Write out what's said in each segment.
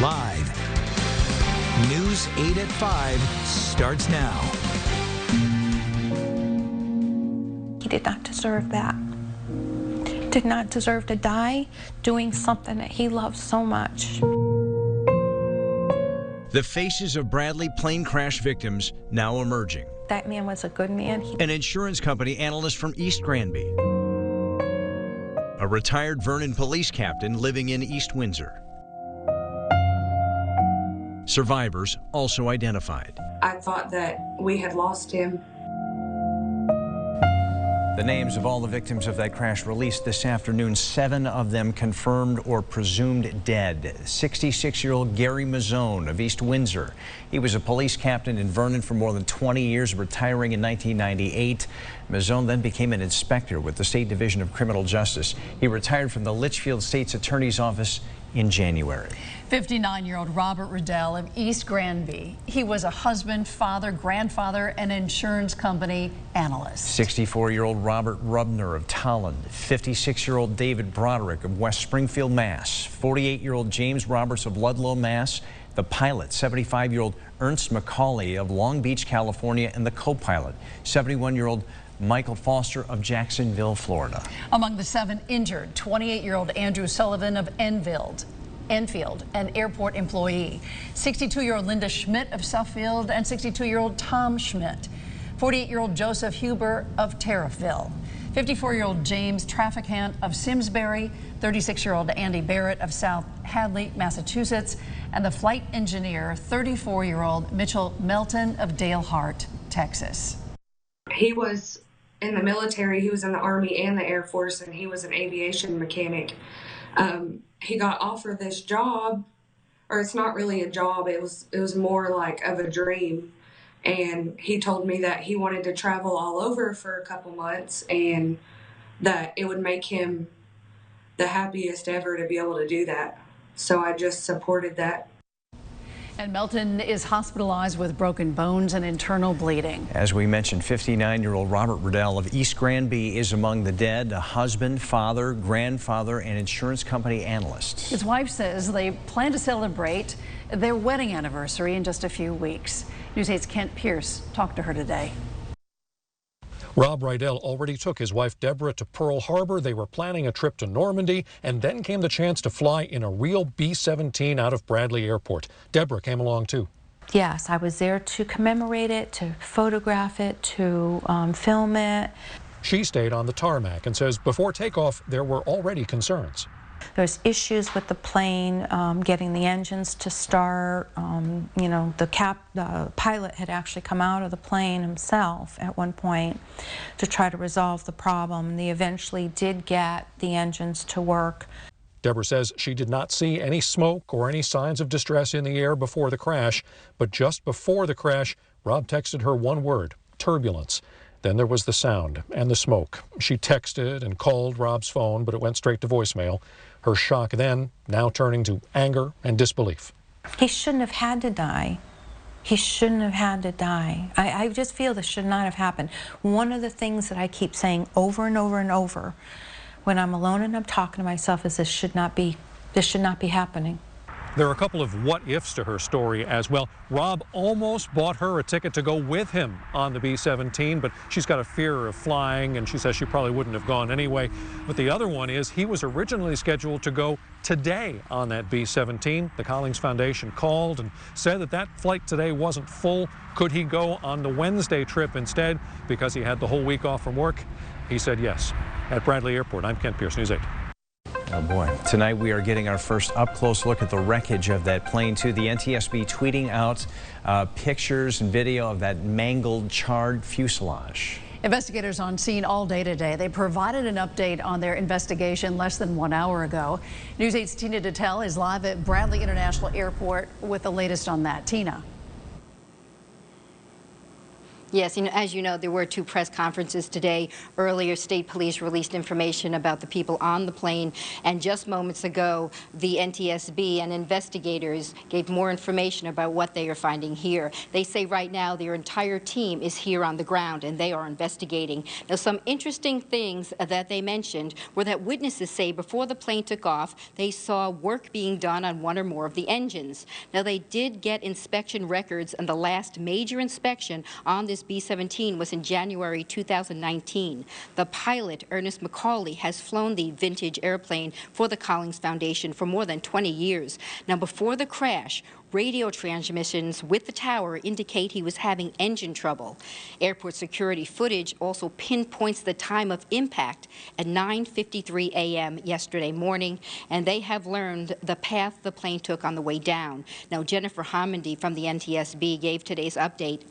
Live. News 8 at 5 starts now. He did not deserve that. Did not deserve to die doing something that he loved so much. The faces of Bradley plane crash victims now emerging. That man was a good man. An insurance company analyst from East Granby. A retired Vernon police captain living in East Windsor. Survivors also identified. I thought that we had lost him. The names of all the victims of that crash released this afternoon. 7 of them confirmed or presumed dead. 66-year-old Gary Mazzone of East Windsor. He was a police captain in Vernon for more than 20 years, retiring in 1998. Mazzone then became an inspector with the State Division of Criminal Justice. He retired from the Litchfield State's Attorney's Office in January. 59-year-old Robert Riddell of East Granby. He was a husband, father, grandfather, and insurance company analyst. 64-year-old Robert Rubner of Tolland. 56-year-old David Broderick of West Springfield, Mass. 48-year-old James Roberts of Ludlow, Mass. The pilot, 75-year-old Ernst McCauley of Long Beach, California, and the co-pilot, 71-year-old Michael Foster of Jacksonville, Florida. Among the 7 injured, 28-year-old Andrew Sullivan of Enfield, an airport employee, 62-year-old Linda Schmidt of Suffield, and 62-year-old Tom Schmidt, 48-year-old Joseph Huber of Tariffville, 54-year-old James Trafficant of Simsbury, 36-year-old Andy Barrett of South Hadley, Massachusetts, and the flight engineer, 34-year-old Mitchell Melton of Dalehart, Texas. He was in the military, he was in the Army and the Air Force, and he was an aviation mechanic. He got offered this job, or it's not really a job, it was more like of a dream. And he told me that he wanted to travel all over for a couple months and that it would make him the happiest ever to be able to do that. So I just supported that. And Melton is hospitalized with broken bones and internal bleeding. As we mentioned, 59-year-old Robert Riddell of East Granby is among the dead, a husband, father, grandfather, and insurance company analyst. His wife says they plan to celebrate their wedding anniversary in just a few weeks. News 8's Kent Pierce talked to her today. Rob Riddell already took his wife Deborah to Pearl Harbor. They were planning a trip to Normandy, and then came the chance to fly in a real B-17 out of Bradley Airport. Deborah came along too. Yes, I was there to commemorate it, to photograph it, to film it. She stayed on the tarmac and says before takeoff there were already concerns. There's issues with the plane, getting the engines to start. You know, the pilot had actually come out of the plane himself at one point to try to resolve the problem. They eventually did get the engines to work. Deborah says she did not see any smoke or any signs of distress in the air before the crash, but just before the crash, Rob texted her one word: turbulence. Then there was the sound and the smoke. She texted and called Rob's phone, but it went straight to voicemail. Her shock then, now turning to anger and disbelief. He shouldn't have had to die. He shouldn't have had to die. I just feel this should not have happened. One of the things that I keep saying over and over and over when I'm alone and I'm talking to myself is this should not be happening. There are a couple of what-ifs to her story as well. Rob almost bought her a ticket to go with him on the B-17, but she's got a fear of flying, and she says she probably wouldn't have gone anyway. But the other one is he was originally scheduled to go today on that B-17. The Collings Foundation called and said that flight today wasn't full. Could he go on the Wednesday trip instead because he had the whole week off from work? He said yes. At Bradley Airport, I'm Kent Pierce, News 8. Oh boy. Tonight we are getting our first up-close look at the wreckage of that plane too. The NTSB tweeting out pictures and video of that mangled, charred fuselage. Investigators on scene all day today. They provided an update on their investigation less than 1 hour ago. News 8's Tina Detel is live at Bradley International Airport with the latest on that. Tina. Yes, as you know, there were 2 press conferences today. Earlier, state police released information about the people on the plane, and just moments ago, the NTSB and investigators gave more information about what they are finding here. They say right now their entire team is here on the ground, and they are investigating. Now, some interesting things that they mentioned were that witnesses say before the plane took off, they saw work being done on 1 or more of the engines. Now, they did get inspection records, and the last major inspection on this B-17 was in January 2019. The pilot, Ernest McCauley, has flown the vintage airplane for the Collins Foundation for more than 20 years. Now, before the crash, radio transmissions with the tower indicate he was having engine trouble. Airport security footage also pinpoints the time of impact at 9:53 a.m. yesterday morning, and they have learned the path the plane took on the way down. Now, Jennifer Homendy from the NTSB gave today's update,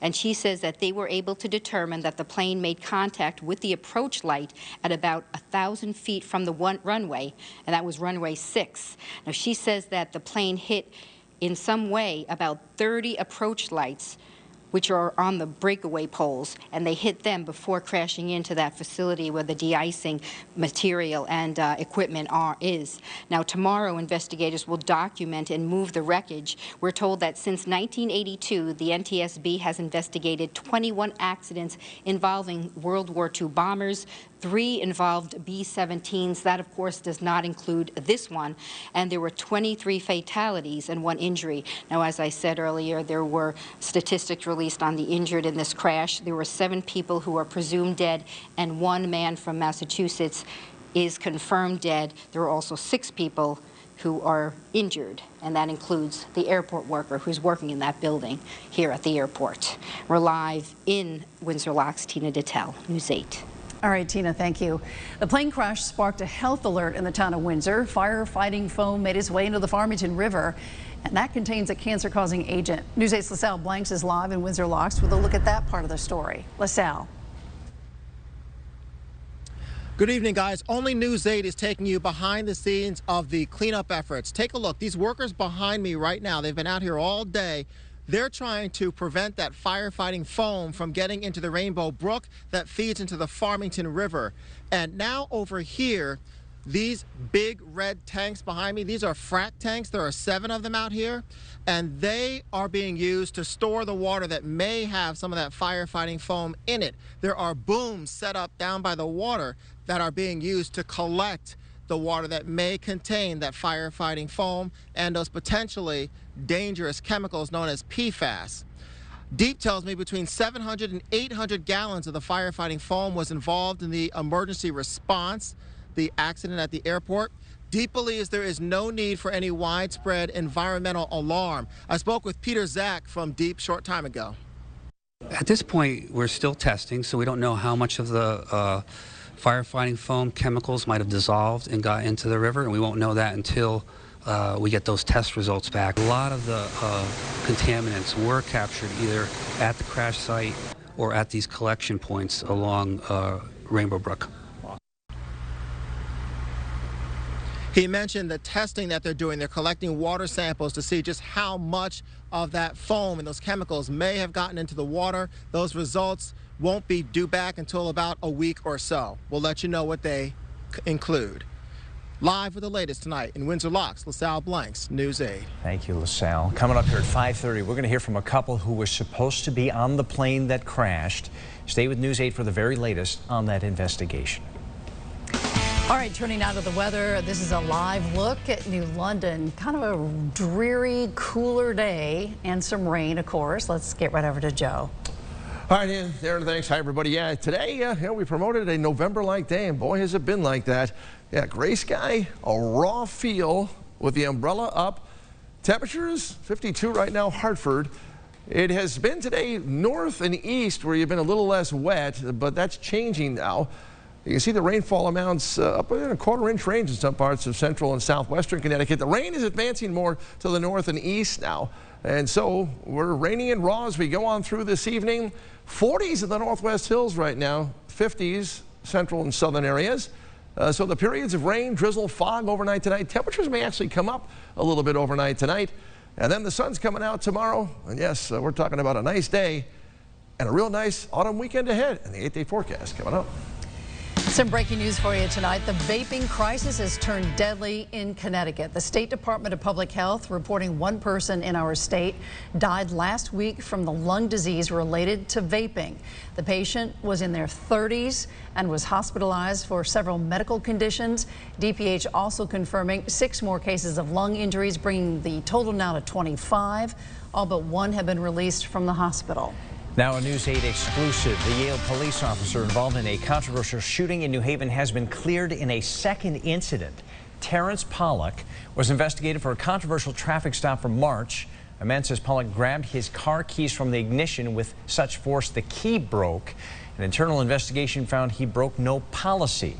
and she says that they were able to determine that the plane made contact with the approach light at about 1,000 feet from the runway, and that was runway 6. Now, she says that the plane hit in some way about 30 approach lights, which are on the breakaway poles, and they hit them before crashing into that facility where the de-icing material and equipment is. Now, tomorrow, investigators will document and move the wreckage. We're told that since 1982, the NTSB has investigated 21 accidents involving World War II bombers. 3 involved B-17s. That, of course, does not include this one. And there were 23 fatalities and 1 injury. Now, as I said earlier, there were statistics released on the injured in this crash. There were 7 people who are presumed dead, and 1 man from Massachusetts is confirmed dead. There are also 6 people who are injured, and that includes the airport worker who's working in that building here at the airport. We're live in Windsor Locks. Tina Dittel, News 8. All right, Tina, thank you. The plane crash sparked a health alert in the town of Windsor. Firefighting foam made its way into the Farmington River, and that contains a cancer-causing agent. News 8's LaSalle Blanks is live in Windsor Locks with a look at that part of the story. LaSalle. Good evening, guys. Only News 8 is taking you behind the scenes of the cleanup efforts. Take a look. These workers behind me right now, they've been out here all day. They're trying to prevent that firefighting foam from getting into the Rainbow Brook that feeds into the Farmington River. And now over here, these big red tanks behind me, these are frac tanks. There are 7 of them out here, and they are being used to store the water that may have some of that firefighting foam in it. There are booms set up down by the water that are being used to collect the water that may contain that firefighting foam and those potentially dangerous chemicals known as PFAS. Deep tells me between 700 and 800 gallons of the firefighting foam was involved in the emergency response, the accident at the airport. Deep believes there is no need for any widespread environmental alarm. I spoke with Peter Zach from Deep short time ago. At this point, we're still testing, so we don't know how much of the firefighting foam chemicals might have dissolved and got into the river, and we won't know that until we get those test results back. A lot of the contaminants were captured either at the crash site or at these collection points along Rainbow Brook. He mentioned the testing that they're doing. They're collecting water samples to see just how much of that foam and those chemicals may have gotten into the water. Those results won't be due back until about a week or so. We'll let you know what they include. Live with the latest tonight in Windsor Locks, LaSalle Blanks, News 8. Thank you, LaSalle. Coming up here at 5:30, we're going to hear from a couple who was supposed to be on the plane that crashed. Stay with News 8 for the very latest on that investigation. All right, turning now to the weather. This is a live look at New London. Kind of a dreary, cooler day and some rain, of course. Let's get right over to Joe. All right, Darren, thanks. Hi, everybody. Yeah, today we promoted a November-like day, and boy, has it been like that. Yeah, gray sky, a raw feel with the umbrella up. Temperatures 52 right now, Hartford. It has been today north and east where you've been a little less wet, but that's changing now. You can see the rainfall amounts up in a quarter-inch range in some parts of central and southwestern Connecticut. The rain is advancing more to the north and east now. And so we're rainy and raw as we go on through this evening. 40s in the northwest hills right now, 50s central and southern areas. So the periods of rain, drizzle, fog overnight tonight. Temperatures may actually come up a little bit overnight tonight. And then the sun's coming out tomorrow. And yes, we're talking about a nice day. and a real nice autumn weekend ahead. And the 8-day forecast coming up. Some breaking news for you tonight. The vaping crisis has turned deadly in Connecticut. The State Department of Public Health reporting one person in our state died last week from the lung disease related to vaping. The patient was in their 30s and was hospitalized for several medical conditions. DPH also confirming 6 more cases of lung injuries, bringing the total now to 25. All but 1 have been released from the hospital. Now a News 8 exclusive. The Yale police officer involved in a controversial shooting in New Haven has been cleared in a second incident. Terrence Pollock was investigated for a controversial traffic stop from March. A man says Pollock grabbed his car keys from the ignition with such force the key broke. An internal investigation found he broke no policy.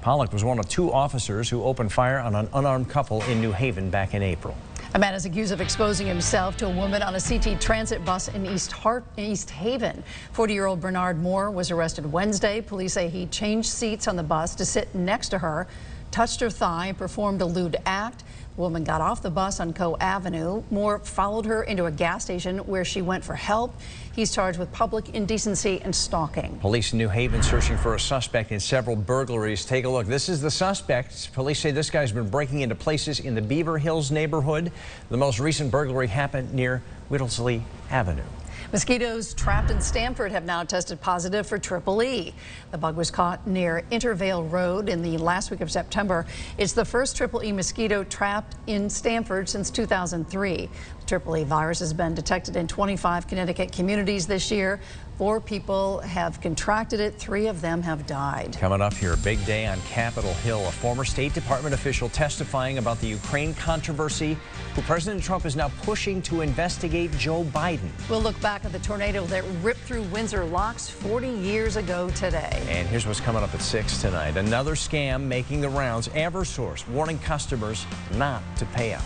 Pollock was one of 2 officers who opened fire on an unarmed couple in New Haven back in April. A man is accused of exposing himself to a woman on a CT transit bus in East Haven. 40-year-old Bernard Moore was arrested Wednesday. Police say he changed seats on the bus to sit next to her, touched her thigh, and performed a lewd act. The woman got off the bus on Coe Avenue. Moore followed her into a gas station where she went for help. He's charged with public indecency and stalking. Police in New Haven searching for a suspect in several burglaries. Take a look. This is the suspect. Police say this guy's been breaking into places in the Beaver Hills neighborhood. The most recent burglary happened near Whittlesley Avenue. Mosquitoes trapped in Stamford have now tested positive for Triple E. The bug was caught near Intervale Road in the last week of September. It's the first Triple E mosquito trapped in Stamford since 2003. The Triple E virus has been detected in 25 Connecticut communities this year. 4 people have contracted it. 3 of them have died. Coming up here, a big day on Capitol Hill. A former State Department official testifying about the Ukraine controversy, who President Trump is now pushing to investigate Joe Biden. We'll look back at the tornado that ripped through Windsor Locks 40 years ago today. And here's what's coming up at 6 tonight. Another scam making the rounds. Eversource warning customers not to pay out.